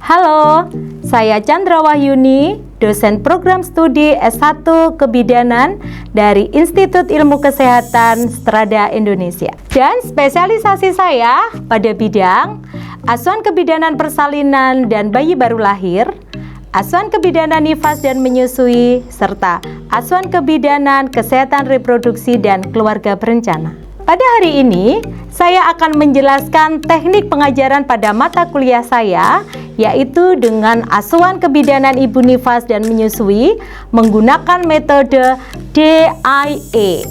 Halo, saya Chandra Wahyuni, dosen program studi S1 Kebidanan dari Institut Ilmu Kesehatan Strada Indonesia. Dan spesialisasi saya pada bidang asuhan kebidanan persalinan dan bayi baru lahir, asuhan kebidanan nifas dan menyusui, serta asuhan kebidanan kesehatan reproduksi dan keluarga berencana. Pada hari ini, saya akan menjelaskan teknik pengajaran pada mata kuliah saya, yaitu dengan asuhan kebidanan ibu nifas dan menyusui menggunakan metode DIA,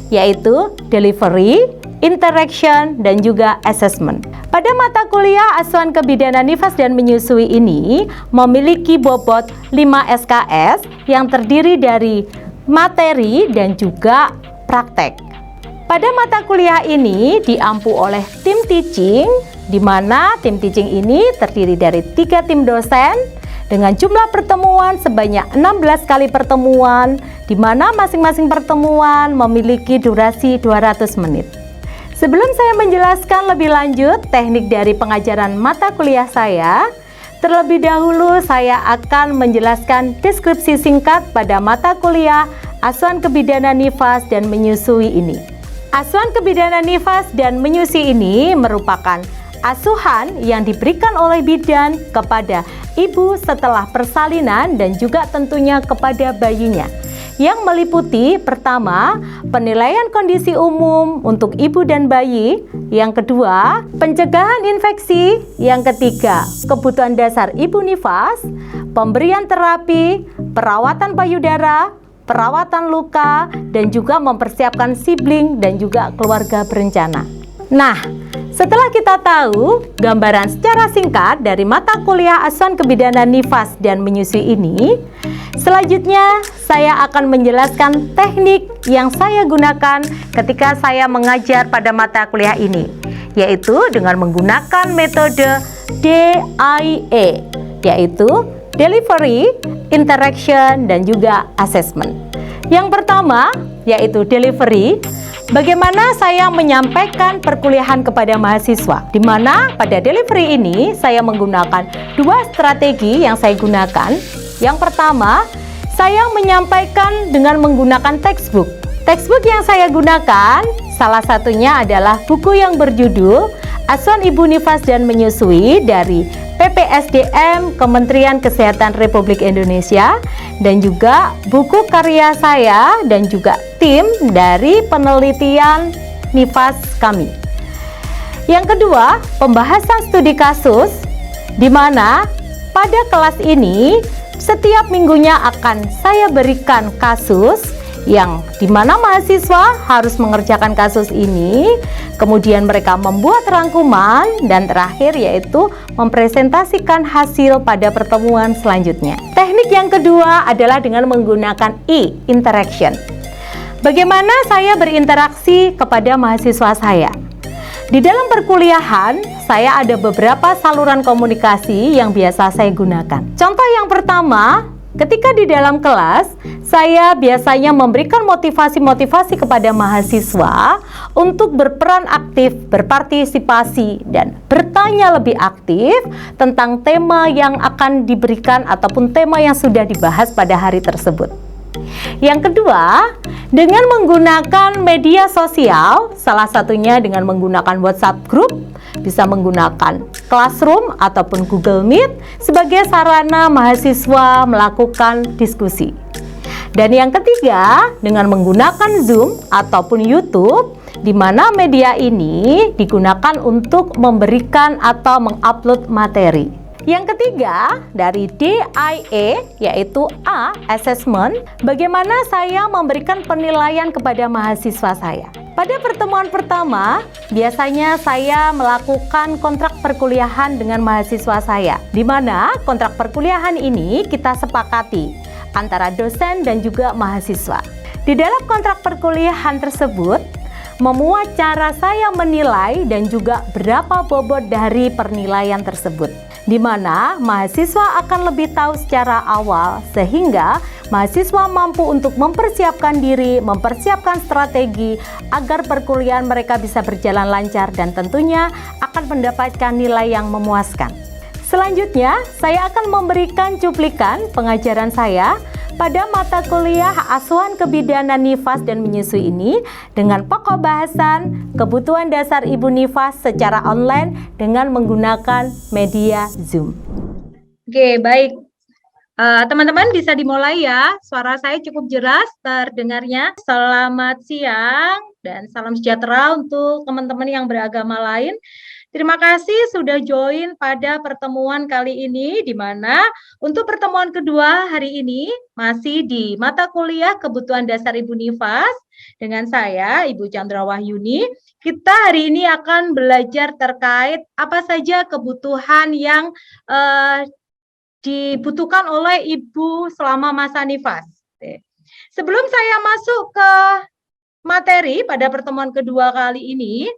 yaitu Delivery, Interaction, dan juga Assessment. Pada mata kuliah asuhan kebidanan nifas dan menyusui ini memiliki bobot 5 SKS yang terdiri dari materi dan juga praktek. Pada mata kuliah ini diampu oleh tim teaching, di mana tim teaching ini terdiri dari 3 tim dosen dengan jumlah pertemuan sebanyak 16 kali pertemuan, di mana masing-masing pertemuan memiliki durasi 200 menit. Sebelum saya menjelaskan lebih lanjut teknik dari pengajaran mata kuliah saya, terlebih dahulu saya akan menjelaskan deskripsi singkat pada mata kuliah asuhan kebidanan nifas dan menyusui ini. Asuhan kebidanan nifas dan menyusui ini merupakan asuhan yang diberikan oleh bidan kepada ibu setelah persalinan dan juga tentunya kepada bayinya, yang meliputi pertama, penilaian kondisi umum untuk ibu dan bayi, yang kedua, pencegahan infeksi, yang ketiga, kebutuhan dasar ibu nifas, pemberian terapi, perawatan payudara, perawatan luka, dan juga mempersiapkan sibling dan juga keluarga berencana. Nah, setelah kita tahu gambaran secara singkat dari mata kuliah asuhan kebidanan nifas dan menyusui ini, selanjutnya saya akan menjelaskan teknik yang saya gunakan ketika saya mengajar pada mata kuliah ini, yaitu dengan menggunakan metode DIA, yaitu Delivery, Interaction, dan juga Assessment. Yang pertama, yaitu Delivery. Bagaimana saya menyampaikan perkuliahan kepada mahasiswa, di mana pada delivery ini saya menggunakan 2 strategi yang saya gunakan. Yang pertama, saya menyampaikan dengan menggunakan textbook. Textbook yang saya gunakan salah satunya adalah buku yang berjudul Asuhan Ibu Nifas dan Menyusui dari PPSDM Kementerian Kesehatan Republik Indonesia, dan juga buku karya saya dan juga tim dari penelitian nifas kami. Yang kedua, pembahasan studi kasus, di mana pada kelas ini setiap minggunya akan saya berikan kasus yang dimana mahasiswa harus mengerjakan kasus ini, kemudian mereka membuat rangkuman, dan terakhir yaitu mempresentasikan hasil pada pertemuan selanjutnya. Teknik yang kedua adalah dengan menggunakan interaction. Bagaimana saya berinteraksi kepada mahasiswa saya? Di dalam perkuliahan, saya ada beberapa saluran komunikasi yang biasa saya gunakan. Contoh yang pertama, ketika di dalam kelas, saya biasanya memberikan motivasi-motivasi kepada mahasiswa untuk berperan aktif, berpartisipasi, dan bertanya lebih aktif tentang tema yang akan diberikan ataupun tema yang sudah dibahas pada hari tersebut. Yang kedua, dengan menggunakan media sosial, salah satunya dengan menggunakan WhatsApp group, bisa menggunakan Classroom ataupun Google Meet sebagai sarana mahasiswa melakukan diskusi. Dan yang ketiga, dengan menggunakan Zoom ataupun YouTube, di mana media ini digunakan untuk memberikan atau mengupload materi. Yang ketiga, dari DIA, yaitu A, Assessment, bagaimana saya memberikan penilaian kepada mahasiswa saya. Pada pertemuan pertama, biasanya saya melakukan kontrak perkuliahan dengan mahasiswa saya, di mana kontrak perkuliahan ini kita sepakati antara dosen dan juga mahasiswa. Di dalam kontrak perkuliahan tersebut, memuat cara saya menilai dan juga berapa bobot dari penilaian tersebut, di mana mahasiswa akan lebih tahu secara awal sehingga mahasiswa mampu untuk mempersiapkan diri, mempersiapkan strategi agar perkuliahan mereka bisa berjalan lancar dan tentunya akan mendapatkan nilai yang memuaskan. Selanjutnya, saya akan memberikan cuplikan pengajaran saya pada mata kuliah Asuhan Kebidanan Nifas dan Menyusui ini dengan pokok bahasan kebutuhan dasar ibu nifas secara online dengan menggunakan media Zoom. Oke, baik. Teman-teman bisa dimulai ya. Suara saya cukup jelas terdengarnya. Selamat siang dan salam sejahtera untuk teman-teman yang beragama lain. Terima kasih sudah join pada pertemuan kali ini, di mana untuk pertemuan kedua hari ini masih di mata kuliah Kebutuhan Dasar Ibu Nifas dengan saya, Ibu Chandra Wahyuni. Kita hari ini akan belajar terkait apa saja kebutuhan yang dibutuhkan oleh ibu selama masa nifas. Sebelum saya masuk ke materi pada pertemuan kedua kali ini,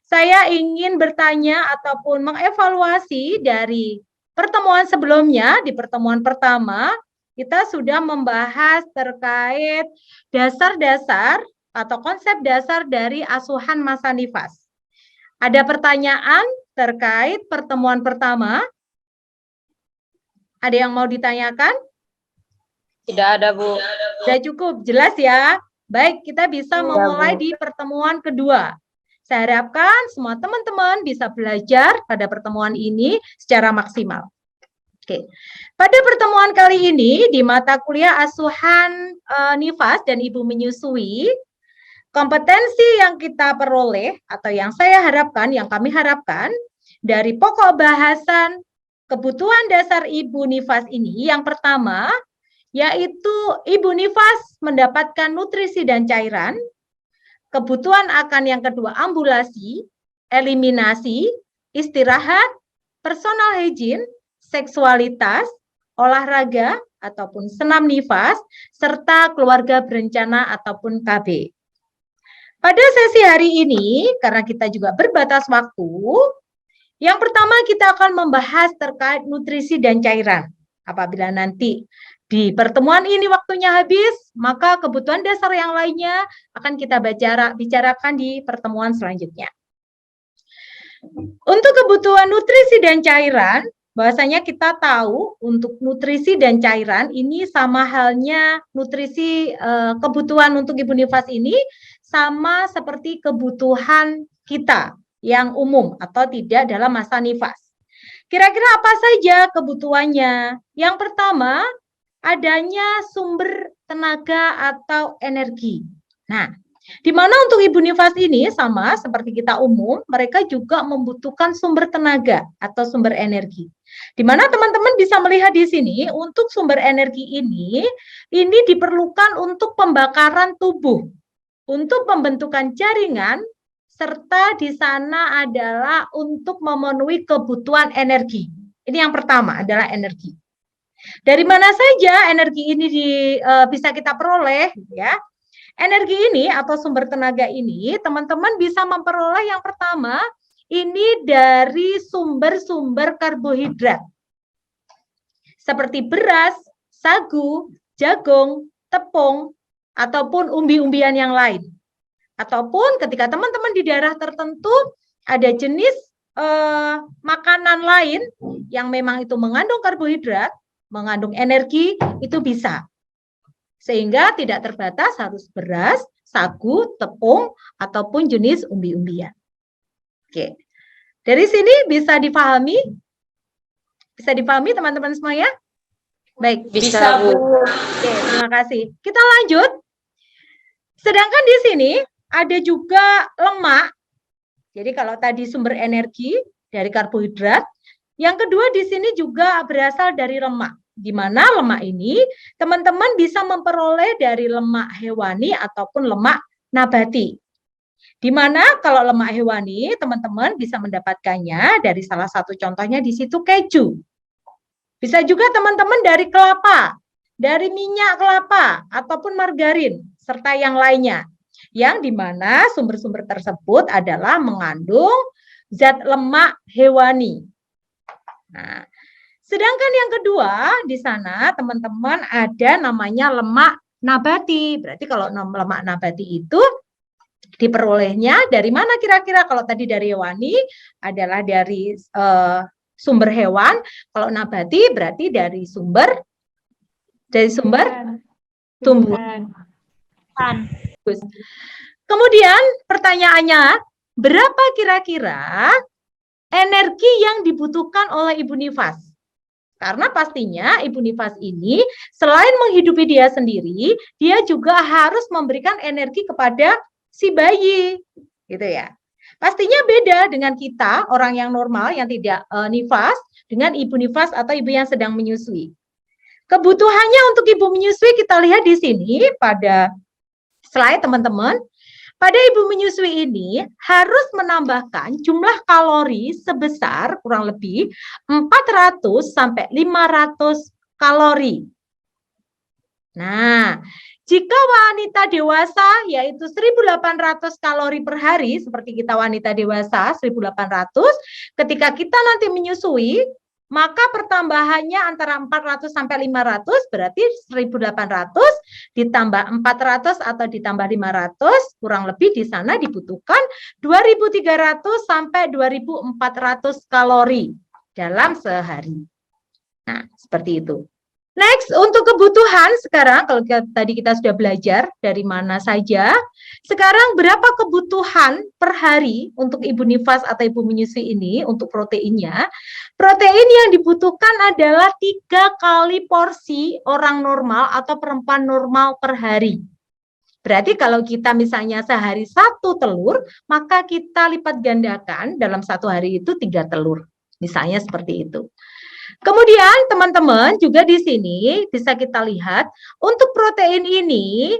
saya ingin bertanya ataupun mengevaluasi dari pertemuan sebelumnya. Di pertemuan pertama, kita sudah membahas terkait dasar-dasar atau konsep dasar dari asuhan masa nifas. Ada pertanyaan terkait pertemuan pertama? Ada yang mau ditanyakan? Tidak ada, Bu. Sudah cukup, jelas ya? Baik, kita bisa memulai di pertemuan kedua. Saya harapkan semua teman-teman bisa belajar pada pertemuan ini secara maksimal. Oke. Pada pertemuan kali ini di mata kuliah Asuhan Nifas dan Ibu Menyusui, kompetensi yang kita peroleh atau yang saya harapkan, yang kami harapkan dari pokok bahasan kebutuhan dasar Ibu Nifas ini, yang pertama yaitu Ibu Nifas mendapatkan nutrisi dan cairan. Kebutuhan akan yang kedua ambulasi, eliminasi, istirahat, personal hygiene, seksualitas, olahraga ataupun senam nifas, serta keluarga berencana ataupun KB. Pada sesi hari ini, karena kita juga berbatas waktu, yang pertama kita akan membahas terkait nutrisi dan cairan. Apabila nanti di pertemuan ini waktunya habis, maka kebutuhan dasar yang lainnya akan kita bicarakan di pertemuan selanjutnya. Untuk kebutuhan nutrisi dan cairan, bahwasanya kita tahu untuk nutrisi dan cairan ini sama halnya nutrisi kebutuhan untuk ibu nifas ini sama seperti kebutuhan kita yang umum atau tidak dalam masa nifas. Kira-kira apa saja kebutuhannya? Yang pertama, adanya sumber tenaga atau energi. Nah, di mana untuk ibu nifas ini sama seperti kita umum, mereka juga membutuhkan sumber tenaga atau sumber energi. Di mana teman-teman bisa melihat di sini, untuk sumber energi ini diperlukan untuk pembakaran tubuh, untuk pembentukan jaringan, serta di sana adalah untuk memenuhi kebutuhan energi. Ini yang pertama adalah energi. Dari mana saja energi ini bisa kita peroleh, ya? Energi ini atau sumber tenaga ini, teman-teman bisa memperoleh yang pertama, ini dari sumber-sumber karbohidrat. Seperti beras, sagu, jagung, tepung, ataupun umbi-umbian yang lain. Ataupun ketika teman-teman di daerah tertentu ada jenis makanan lain yang memang itu mengandung karbohidrat, mengandung energi, itu bisa. Sehingga tidak terbatas harus beras, sagu, tepung, ataupun jenis umbi-umbian. Oke. Dari sini bisa dipahami? Bisa dipahami teman-teman semua ya? Baik. Bisa, Bu. Oke, terima kasih. Kita lanjut. Sedangkan di sini ada juga lemak. Jadi kalau tadi sumber energi dari karbohidrat, yang kedua di sini juga berasal dari lemak, di mana lemak ini teman-teman bisa memperoleh dari lemak hewani ataupun lemak nabati. Di mana kalau lemak hewani teman-teman bisa mendapatkannya dari salah satu contohnya di situ keju. Bisa juga teman-teman dari kelapa, dari minyak kelapa ataupun margarin serta yang lainnya. Yang di mana sumber-sumber tersebut adalah mengandung zat lemak hewani. Nah, sedangkan yang kedua di sana teman-teman ada namanya lemak nabati. Berarti kalau lemak nabati itu diperolehnya dari mana kira-kira? Kalau tadi dari hewani adalah dari sumber hewan, kalau nabati berarti dari sumber tumbuhan. Kemudian pertanyaannya, berapa kira-kira energi yang dibutuhkan oleh ibu nifas? Karena pastinya ibu nifas ini selain menghidupi dia sendiri, dia juga harus memberikan energi kepada si bayi, gitu ya. Pastinya beda dengan kita, orang yang normal yang tidak nifas, dengan ibu nifas atau ibu yang sedang menyusui. Kebutuhannya untuk ibu menyusui kita lihat di sini pada slide teman-teman. Pada ibu menyusui ini harus menambahkan jumlah kalori sebesar kurang lebih 400 sampai 500 kalori. Nah, jika wanita dewasa yaitu 1.800 kalori per hari, seperti kita wanita dewasa 1.800, ketika kita nanti menyusui, maka pertambahannya antara 400 sampai 500 berarti 1.800 ditambah 400 atau ditambah 500, kurang lebih di sana dibutuhkan 2.300 sampai 2.400 kalori dalam sehari. Nah, seperti itu. Next, untuk kebutuhan sekarang, kalau tadi kita sudah belajar dari mana saja, sekarang berapa kebutuhan per hari untuk ibu nifas atau ibu menyusui ini, untuk proteinnya? Protein yang dibutuhkan adalah 3 kali porsi orang normal atau perempuan normal per hari. Berarti kalau kita misalnya sehari 1 telur, maka kita lipat gandakan dalam 1 hari itu 3 telur. Misalnya seperti itu. Kemudian teman-teman juga di sini bisa kita lihat untuk protein ini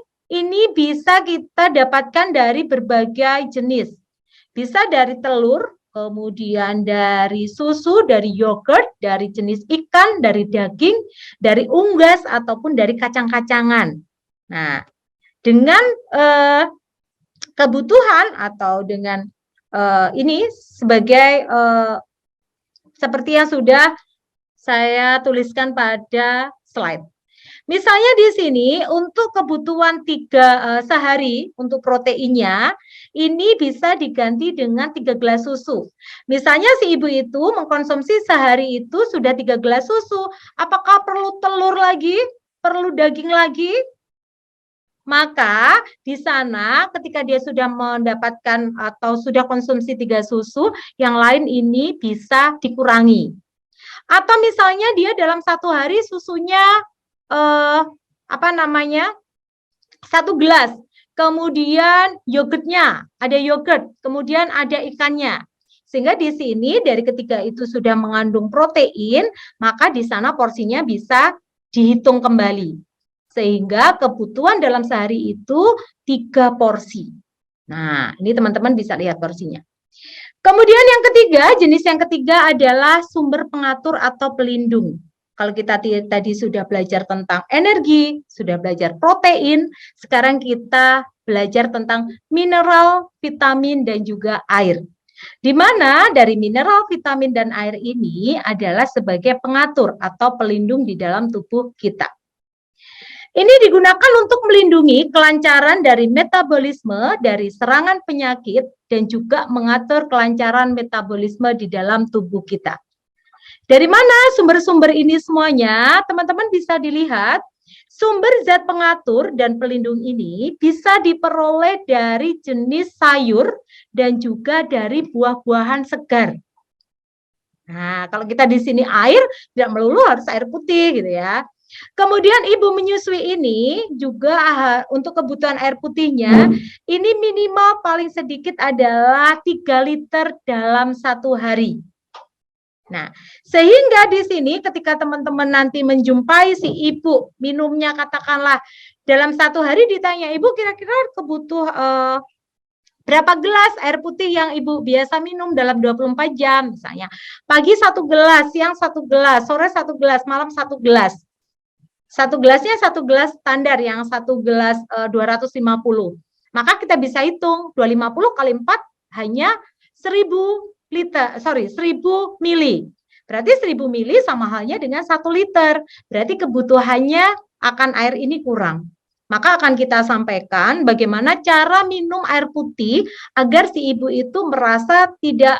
bisa kita dapatkan dari berbagai jenis. Bisa dari telur, kemudian dari susu, dari yogurt, dari jenis ikan, dari daging, dari unggas ataupun dari kacang-kacangan. Nah, dengan kebutuhan atau dengan ini sebagai seperti yang sudah saya tuliskan pada slide. Misalnya di sini untuk kebutuhan 3 sehari untuk proteinnya, ini bisa diganti dengan 3 gelas susu. Misalnya si ibu itu mengkonsumsi sehari itu sudah 3 gelas susu, apakah perlu telur lagi? Perlu daging lagi? Maka di sana ketika dia sudah mendapatkan atau sudah konsumsi 3 susu, yang lain ini bisa dikurangi. Atau misalnya dia dalam 1 hari susunya 1 gelas, kemudian yogurtnya, ada yogurt, kemudian ada ikannya. Sehingga di sini dari ketiga itu sudah mengandung protein, maka di sana porsinya bisa dihitung kembali. Sehingga kebutuhan dalam sehari itu 3 porsi. Nah, ini teman-teman bisa lihat porsinya. Kemudian yang ketiga, jenis yang ketiga adalah sumber pengatur atau pelindung. Kalau kita tadi sudah belajar tentang energi, sudah belajar protein, sekarang kita belajar tentang mineral, vitamin, dan juga air. Di mana dari mineral, vitamin, dan air ini adalah sebagai pengatur atau pelindung di dalam tubuh kita. Ini digunakan untuk melindungi kelancaran dari metabolisme, dari serangan penyakit, dan juga mengatur kelancaran metabolisme di dalam tubuh kita. Dari mana sumber-sumber ini semuanya? Teman-teman bisa dilihat, sumber zat pengatur dan pelindung ini bisa diperoleh dari jenis sayur dan juga dari buah-buahan segar. Nah, kalau kita di sini air, tidak melulu harus air putih gitu ya. Kemudian ibu menyusui ini juga untuk kebutuhan air putihnya, ini minimal paling sedikit adalah 3 liter dalam 1 hari. Nah, sehingga di sini ketika teman-teman nanti menjumpai si ibu minumnya katakanlah dalam 1 hari ditanya, ibu kira-kira kebutuh berapa gelas air putih yang ibu biasa minum dalam 24 jam misalnya. Pagi 1 gelas, siang 1 gelas, sore 1 gelas, malam 1 gelas. 1 gelasnya 1 gelas standar yang 1 gelas 250. Maka kita bisa hitung 250 kali 4 hanya 1000 mili. Berarti 1000 mili sama halnya dengan 1 liter. Berarti kebutuhannya akan air ini kurang. Maka akan kita sampaikan bagaimana cara minum air putih agar si ibu itu merasa tidak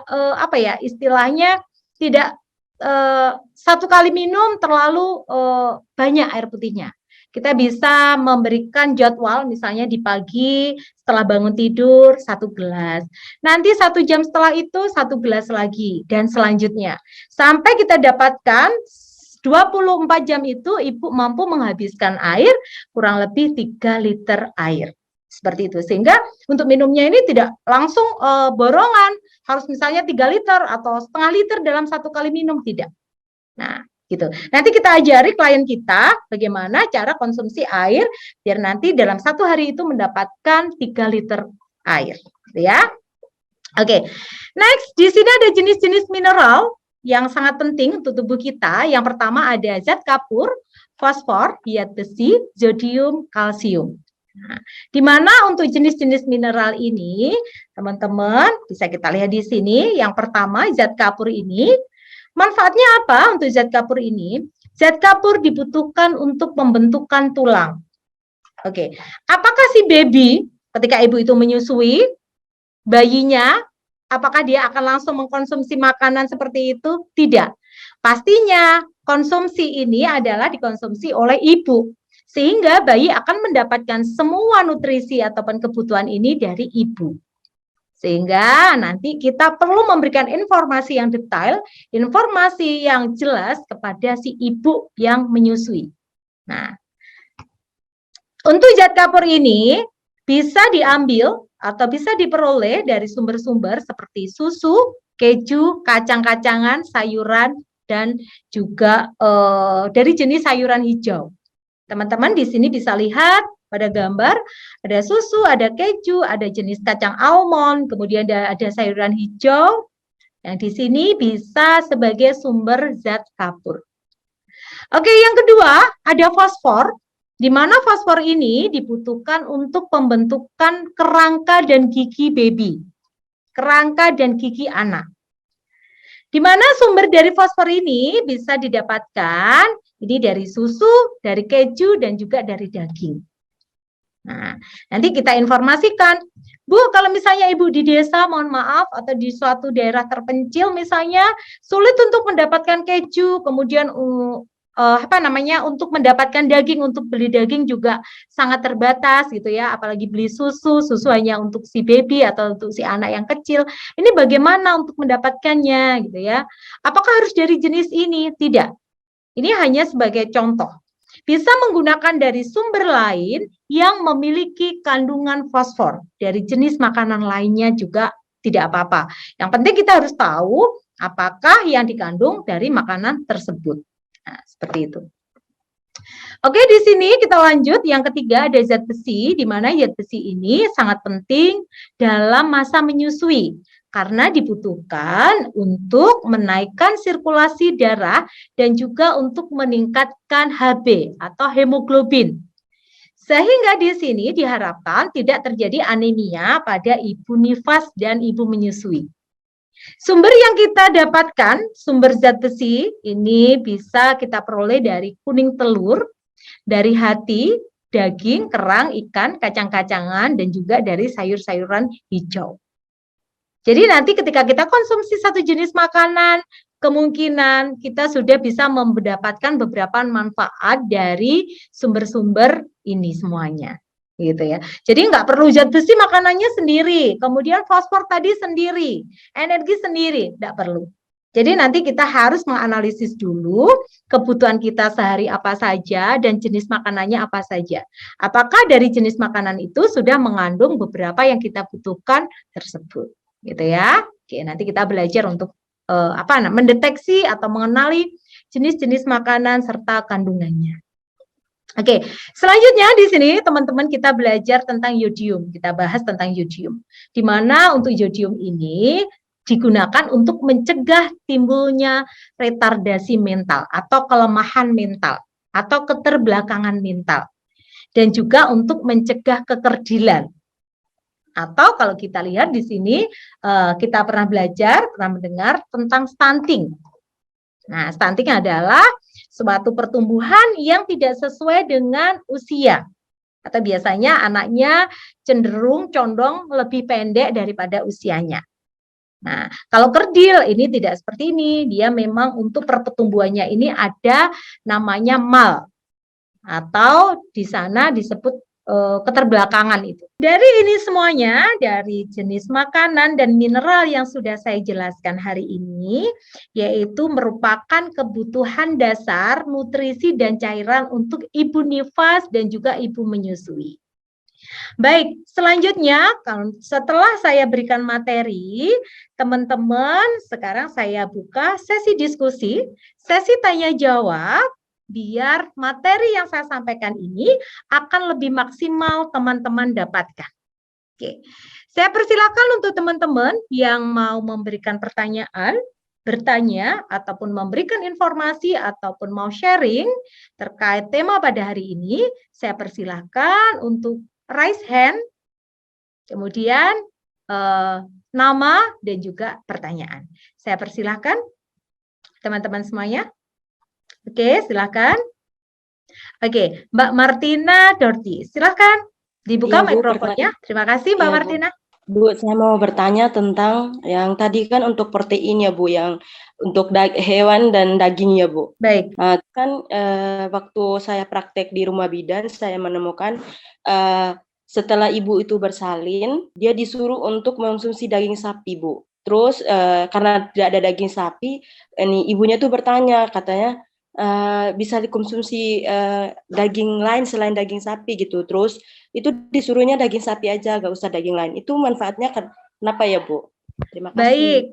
istilahnya tidak satu kali minum terlalu banyak air putihnya. Kita bisa memberikan jadwal, misalnya di pagi setelah bangun tidur 1 gelas. Nanti 1 jam setelah itu 1 gelas lagi, dan selanjutnya. Sampai kita dapatkan 24 jam itu ibu mampu menghabiskan air kurang lebih 3 liter air. Seperti itu. Sehingga untuk minumnya ini tidak langsung borongan, harus misalnya 3 liter atau setengah liter dalam 1 kali minum, tidak. Nah, gitu. Nanti kita ajari klien kita bagaimana cara konsumsi air biar nanti dalam 1 hari itu mendapatkan 3 liter air, gitu ya. Oke. Next, di sini ada jenis-jenis mineral yang sangat penting untuk tubuh kita. Yang pertama ada zat kapur, fosfor, zat besi, zodium, kalsium. Nah, di mana untuk jenis-jenis mineral ini, teman-teman bisa kita lihat di sini. Yang pertama, zat kapur ini. Manfaatnya apa untuk zat kapur ini? Zat kapur dibutuhkan untuk pembentukan tulang. Oke, apakah si baby ketika ibu itu menyusui, bayinya, apakah dia akan langsung mengkonsumsi makanan seperti itu? Tidak. Pastinya konsumsi ini adalah dikonsumsi oleh ibu. Sehingga bayi akan mendapatkan semua nutrisi ataupun kebutuhan ini dari ibu. Sehingga nanti kita perlu memberikan informasi yang detail, informasi yang jelas kepada si ibu yang menyusui. Nah, untuk zat kapur ini bisa diambil atau bisa diperoleh dari sumber-sumber seperti susu, keju, kacang-kacangan, sayuran, dan juga dari jenis sayuran hijau. Teman-teman di sini bisa lihat pada gambar ada susu, ada keju, ada jenis kacang almond, kemudian ada sayuran hijau yang di sini bisa sebagai sumber zat kapur. Oke, yang kedua ada fosfor, di mana fosfor ini dibutuhkan untuk pembentukan kerangka dan gigi baby, kerangka dan gigi anak. Di mana sumber dari fosfor ini bisa didapatkan ini dari susu, dari keju, dan juga dari daging. Nah, nanti kita informasikan, Bu, kalau misalnya ibu di desa, mohon maaf, atau di suatu daerah terpencil misalnya, sulit untuk mendapatkan keju, kemudian untuk mendapatkan daging, untuk beli daging juga sangat terbatas gitu ya, apalagi beli susu hanya untuk si baby atau untuk si anak yang kecil. Ini bagaimana untuk mendapatkannya gitu ya? Apakah harus dari jenis ini? Tidak. Ini hanya sebagai contoh. Bisa menggunakan dari sumber lain yang memiliki kandungan fosfor. Dari jenis makanan lainnya juga tidak apa-apa. Yang penting kita harus tahu apakah yang dikandung dari makanan tersebut. Nah, seperti itu. Oke, di sini kita lanjut. Yang ketiga ada zat besi, di mana zat besi ini sangat penting dalam masa menyusui. Karena dibutuhkan untuk menaikkan sirkulasi darah dan juga untuk meningkatkan HB atau hemoglobin. Sehingga di sini diharapkan tidak terjadi anemia pada ibu nifas dan ibu menyusui. Sumber yang kita dapatkan, sumber zat besi ini bisa kita peroleh dari kuning telur, dari hati, daging, kerang, ikan, kacang-kacangan, dan juga dari sayur-sayuran hijau. Jadi nanti ketika kita konsumsi satu jenis makanan, kemungkinan kita sudah bisa mendapatkan beberapa manfaat dari sumber-sumber ini semuanya, gitu ya. Jadi nggak perlu zat besi makanannya sendiri, kemudian fosfor tadi sendiri, energi sendiri, nggak perlu. Jadi nanti kita harus menganalisis dulu kebutuhan kita sehari apa saja dan jenis makanannya apa saja. Apakah dari jenis makanan itu sudah mengandung beberapa yang kita butuhkan tersebut. Gitu ya. Oke, nanti kita belajar untuk mendeteksi atau mengenali jenis-jenis makanan serta kandungannya. Oke, selanjutnya di sini teman-teman kita belajar tentang yodium. Kita bahas tentang yodium. Di mana untuk yodium ini digunakan untuk mencegah timbulnya retardasi mental atau kelemahan mental atau keterbelakangan mental. Dan juga untuk mencegah kekerdilan. Atau kalau kita lihat di sini, kita pernah belajar, pernah mendengar tentang stunting. Nah, stunting adalah suatu pertumbuhan yang tidak sesuai dengan usia. Atau biasanya anaknya cenderung condong lebih pendek daripada usianya. Nah, kalau kerdil ini tidak seperti ini. Dia memang untuk pertumbuhannya ini ada namanya mal atau di sana disebut keterbelakangan itu. Dari ini semuanya, dari jenis makanan dan mineral yang sudah saya jelaskan hari ini, yaitu merupakan kebutuhan dasar nutrisi dan cairan untuk ibu nifas dan juga ibu menyusui. Baik, selanjutnya setelah saya berikan materi, teman-teman sekarang saya buka sesi diskusi, sesi tanya jawab, biar materi yang saya sampaikan ini akan lebih maksimal teman-teman dapatkan. Oke, saya persilakan untuk teman-teman yang mau memberikan pertanyaan, bertanya, ataupun memberikan informasi, ataupun mau sharing terkait tema pada hari ini, saya persilakan untuk raise hand, kemudian nama dan juga pertanyaan. Saya persilakan teman-teman semuanya. Oke, silakan. Oke, Mbak Martina Dorti, silakan dibuka mikrofonnya. Terima kasih Mbak Martina. Bu, saya mau bertanya tentang yang tadi kan untuk protein ya Bu, yang untuk hewan dan daging ya Bu. Baik. Kan waktu saya praktek di rumah bidan, saya menemukan setelah ibu itu bersalin, dia disuruh untuk mengonsumsi daging sapi Bu. Terus karena tidak ada daging sapi, ini ibunya tuh bertanya, katanya bisa dikonsumsi daging lain selain daging sapi gitu. Terus itu disuruhnya daging sapi aja, gak usah daging lain. Itu manfaatnya kenapa ya Bu? Terima kasih. Baik.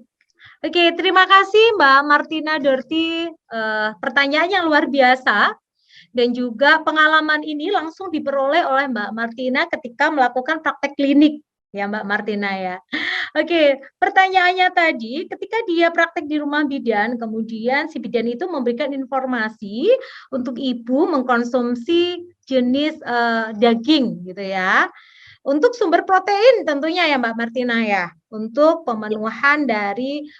Oke, terima kasih Mbak Martina Dorti. Pertanyaan yang luar biasa dan juga pengalaman ini langsung diperoleh oleh Mbak Martina ketika melakukan praktek klinik ya Mbak Martina ya. Oke, pertanyaannya tadi ketika dia praktek di rumah bidan, kemudian si bidan itu memberikan informasi untuk ibu mengkonsumsi jenis daging gitu ya. Untuk sumber protein tentunya ya Mbak Martina ya, untuk pemenuhan dari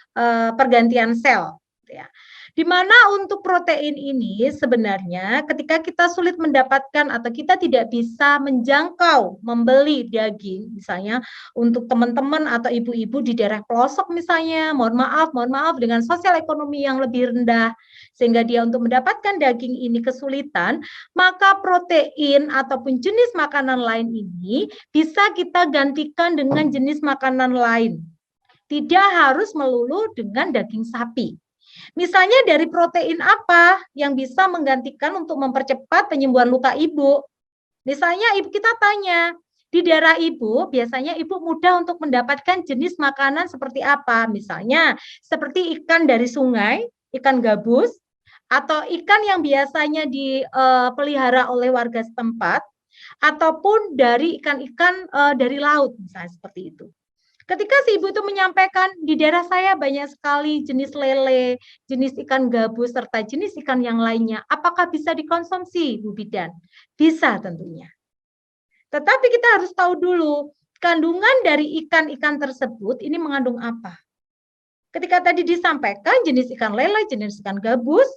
pergantian sel gitu ya. Di mana untuk protein ini sebenarnya ketika kita sulit mendapatkan atau kita tidak bisa menjangkau membeli daging, misalnya untuk teman-teman atau ibu-ibu di daerah pelosok misalnya, mohon maaf dengan sosial ekonomi yang lebih rendah, sehingga dia untuk mendapatkan daging ini kesulitan, maka protein ataupun jenis makanan lain ini bisa kita gantikan dengan jenis makanan lain. Tidak harus melulu dengan daging sapi. Misalnya dari protein apa yang bisa menggantikan untuk mempercepat penyembuhan luka ibu? Misalnya ibu kita tanya, di daerah ibu biasanya ibu mudah untuk mendapatkan jenis makanan seperti apa? Misalnya seperti ikan dari sungai, ikan gabus, atau ikan yang biasanya dipelihara oleh warga setempat, ataupun dari ikan-ikan dari laut, misalnya seperti itu. Ketika si ibu itu menyampaikan, di daerah saya banyak sekali jenis lele, jenis ikan gabus, serta jenis ikan yang lainnya. Apakah bisa dikonsumsi, Bu Bidan? Bisa tentunya. Tetapi kita harus tahu dulu, kandungan dari ikan-ikan tersebut ini mengandung apa? Ketika tadi disampaikan jenis ikan lele, jenis ikan gabus,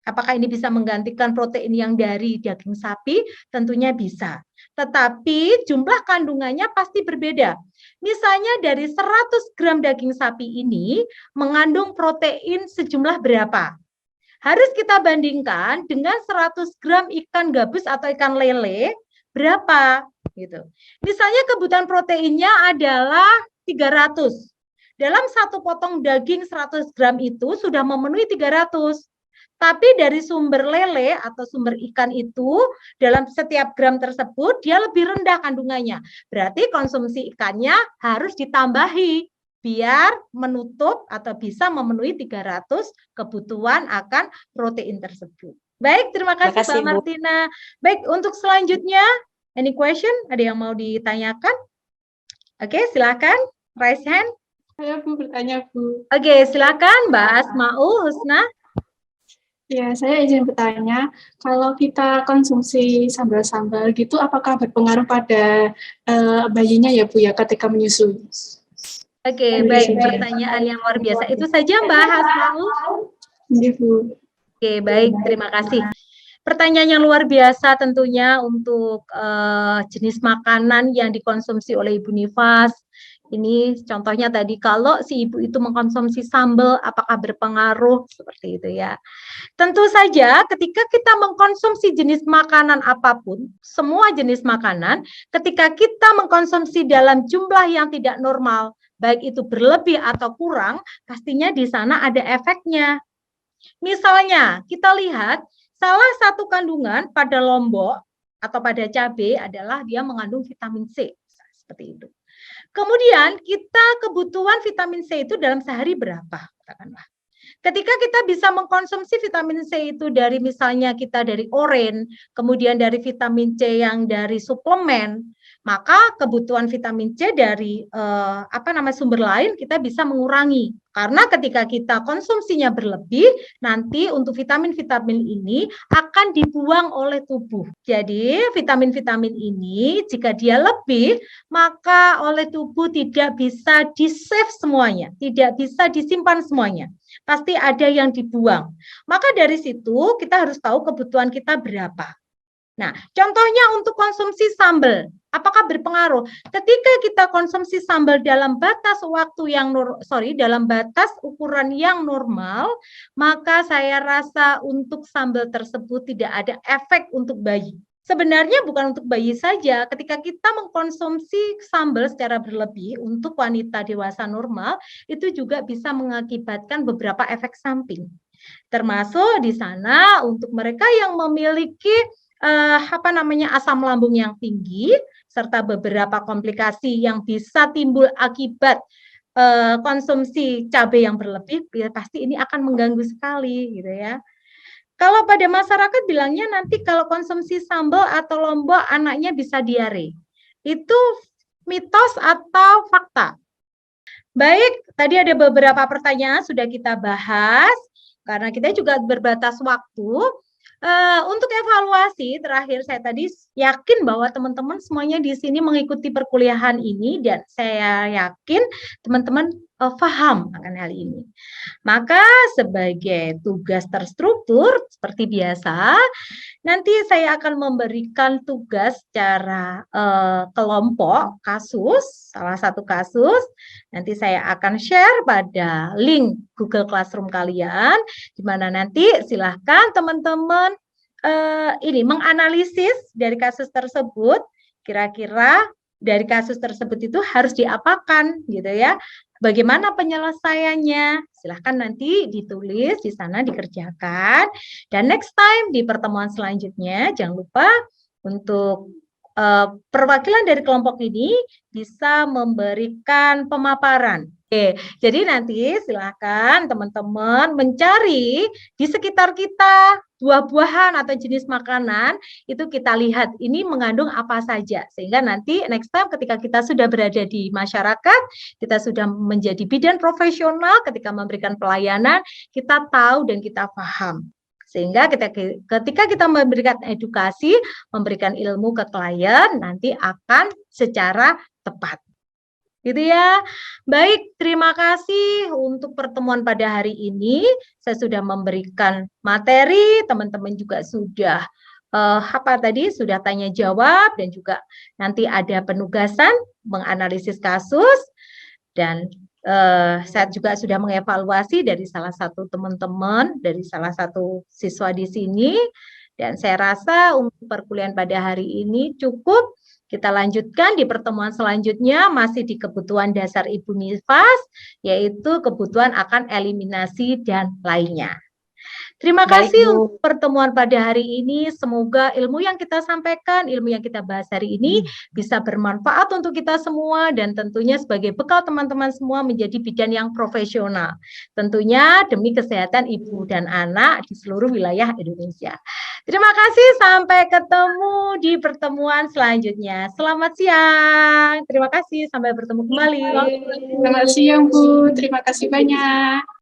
apakah ini bisa menggantikan protein yang dari daging sapi? Tentunya bisa. Tetapi jumlah kandungannya pasti berbeda. Misalnya dari 100 gram daging sapi ini mengandung protein sejumlah berapa? Harus kita bandingkan dengan 100 gram ikan gabus atau ikan lele, berapa? Gitu. Misalnya kebutuhan proteinnya adalah 300. Dalam satu potong daging 100 gram itu sudah memenuhi 300. Tapi dari sumber lele atau sumber ikan itu dalam setiap gram tersebut dia lebih rendah kandungannya. Berarti konsumsi ikannya harus ditambahi biar menutup atau bisa memenuhi 300 kebutuhan akan protein tersebut. Baik, terima kasih Mbak Martina. Baik, untuk selanjutnya, any question? Ada yang mau ditanyakan? Oke, silakan. Raise hand. Saya Bu bertanya Bu. Oke, silakan Mbak Asmaul Husna. Ya, saya izin bertanya, kalau kita konsumsi sambal-sambal gitu, apakah berpengaruh pada bayinya ya Bu ya ketika menyusui? Oke, baik, pertanyaan yang luar biasa. Itu saja Mbak Asmaul. Iya Bu. Oke, baik, terima kasih. Pertanyaan yang luar biasa tentunya untuk jenis makanan yang dikonsumsi oleh Ibu Nifas Ini contohnya tadi, kalau si ibu itu mengkonsumsi sambal, apakah berpengaruh? Seperti itu ya. Tentu saja ketika kita mengkonsumsi jenis makanan apapun, semua jenis makanan, ketika kita mengkonsumsi dalam jumlah yang tidak normal, baik itu berlebih atau kurang, pastinya di sana ada efeknya. Misalnya, kita lihat salah satu kandungan pada lombok atau pada cabai adalah dia mengandung vitamin C, seperti itu. Kemudian kita kebutuhan vitamin C itu dalam sehari berapa? Katakanlah. Ketika kita bisa mengkonsumsi vitamin C itu dari misalnya kita dari oren, kemudian dari vitamin C yang dari suplemen, maka kebutuhan vitamin C dari sumber lain kita bisa mengurangi. Karena ketika kita konsumsinya berlebih, nanti untuk vitamin-vitamin ini akan dibuang oleh tubuh. Jadi vitamin-vitamin ini jika dia lebih, maka oleh tubuh tidak bisa di-save semuanya, tidak bisa disimpan semuanya. Pasti ada yang dibuang. Maka dari situ kita harus tahu kebutuhan kita berapa. Nah, contohnya untuk konsumsi sambal, apakah berpengaruh? Ketika kita konsumsi sambal dalam batas dalam batas ukuran yang normal, maka saya rasa untuk sambal tersebut tidak ada efek untuk bayi. Sebenarnya bukan untuk bayi saja, ketika kita mengkonsumsi sambal secara berlebih untuk wanita dewasa normal, itu juga bisa mengakibatkan beberapa efek samping. Termasuk di sana untuk mereka yang memiliki asam lambung yang tinggi, serta beberapa komplikasi yang bisa timbul akibat konsumsi cabai yang berlebih, pasti ini akan mengganggu sekali, gitu ya. Kalau pada masyarakat bilangnya nanti kalau konsumsi sambal atau lombok anaknya bisa diare. Itu mitos atau fakta? Baik, tadi ada beberapa pertanyaan sudah kita bahas, karena kita juga berbatas waktu. Untuk evaluasi terakhir, saya tadi yakin bahwa teman-teman semuanya di sini mengikuti perkuliahan ini dan saya yakin teman-teman paham akan hal ini. Maka sebagai tugas terstruktur seperti biasa, nanti saya akan memberikan tugas secara kelompok kasus, salah satu kasus. Nanti saya akan share pada link Google Classroom kalian, di mana nanti silahkan teman-teman menganalisis dari kasus tersebut, kira-kira dari kasus tersebut itu harus diapakan, gitu ya. Bagaimana penyelesaiannya? Silahkan nanti ditulis di sana, dikerjakan. Dan next time di pertemuan selanjutnya, jangan lupa untuk perwakilan dari kelompok ini bisa memberikan pemaparan. Oke, jadi nanti silakan teman-teman mencari di sekitar kita buah-buahan atau jenis makanan, itu kita lihat ini mengandung apa saja, sehingga nanti next time ketika kita sudah berada di masyarakat, kita sudah menjadi bidan profesional ketika memberikan pelayanan, kita tahu dan kita paham. Sehingga ketika kita memberikan edukasi, memberikan ilmu ke klien, nanti akan secara tepat. Gitu ya. Baik, terima kasih untuk pertemuan pada hari ini. Saya sudah memberikan materi, teman-teman juga sudah sudah tanya jawab, dan juga nanti ada penugasan menganalisis kasus, dan saya juga sudah mengevaluasi dari salah satu teman-teman, dari salah satu siswa di sini, dan saya rasa untuk perkuliahan pada hari ini cukup. Kita lanjutkan di pertemuan selanjutnya, masih di kebutuhan dasar Ibu Nifas, yaitu kebutuhan akan eliminasi dan lainnya. Terima kasih untuk pertemuan pada hari ini. Semoga ilmu yang kita sampaikan, ilmu yang kita bahas hari ini bisa bermanfaat untuk kita semua, dan tentunya sebagai bekal teman-teman semua menjadi bidan yang profesional. Tentunya demi kesehatan ibu dan anak di seluruh wilayah Indonesia. Terima kasih, sampai ketemu di pertemuan selanjutnya. Selamat siang. Terima kasih, sampai bertemu kembali. Selamat siang, Bu. Terima kasih banyak.